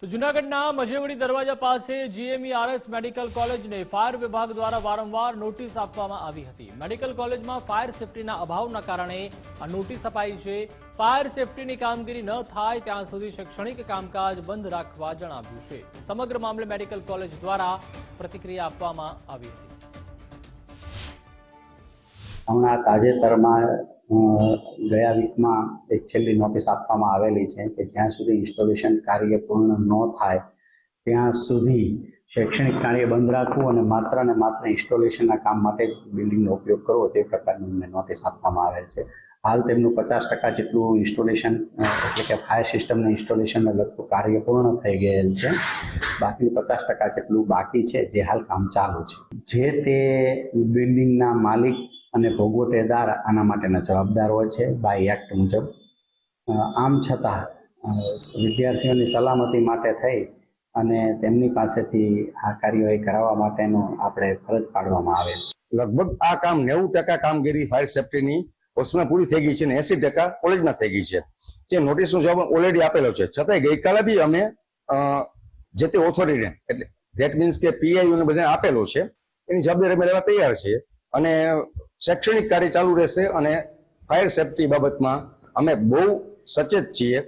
તો જૂનાગઢના મજેવડી દરવાજા પાસે જીએમઈઆરએસ મેડિકલ કોલેજને ફાયર વિભાગ દ્વારા વારંવાર નોટિસ આપવામાં આવી હતી। મેડિકલ કોલેજમાં ફાયર સેફટીના અભાવના કારણે આ નોટિસ અપાઈ છે। ફાયર સેફટીની કામગીરી ન થાય ત્યાં સુધી શૈક્ષણિક કામકાજ બંધ રાખવા જણાવ્યું છે। સમગ્ર મામલે મેડિકલ કોલેજ દ્વારા પ્રતિક્રિયા આપવામાં આવી હતી। હમણાં તાજેતરમાં ગયા વીકમાં એક છેલ્લી નોટિસ આપવામાં આવેલી છે કે જ્યાં સુધી ઇન્સ્ટોલેશન કાર્ય પૂર્ણ ન થાય ત્યાં સુધી શૈક્ષણિક કાર્ય બંધ રાખવું અને માત્ર ઇન્સ્ટોલેશનના કામ માટે જ બિલ્ડિંગનો ઉપયોગ કરવો તે પ્રકારની નોટિસ આપવામાં આવેલ છે। હાલ તેમનું 50% જેટલું ઇન્સ્ટોલેશન એટલે કે ફાયર સિસ્ટમના ઇન્સ્ટોલેશનને લગતું કાર્ય પૂર્ણ થઈ ગયેલ છે। બાકી 50% જેટલું બાકી છે જે હાલ કામ ચાલુ છે। જે તે બિલ્ડિંગના માલિક અને ભોગવટેદાર આના માટેના જવાબદાર હોય છે બાય એક્ટ મુજબ। આમ છતાં વિદ્યાર્થીઓની સલામતી માટે થઈ અને તેમની પાસેથી આ કાર્યવાહી કરાવવા માટેનો આપણે ફરજ પાડવામાં આવેલ છે। લગભગ આ કામ 90% કામગીરી ફાયર સેફટીની હોસ્પિટલમાં પૂરી થઈ ગઈ છે અને 80% કોલેજમાં થઈ ગઈ છે। જે નોટિસનો જવાબ ઓલરેડી આપેલો છે, છતાંય ગઈકાલે બી અમે જે તે ઓથોરિટીને એટલે ધેટ મીન્સ કે પીઆઈયુને બધાને આપેલો છે, એની જવાબદારી અમે લેવા તૈયાર છીએ અને શૈક્ષણિક કાર્ય ચાલુ રહેશે અને ફાયર સેફટી બાબતમાં અમે બહુ સચેત છીએ।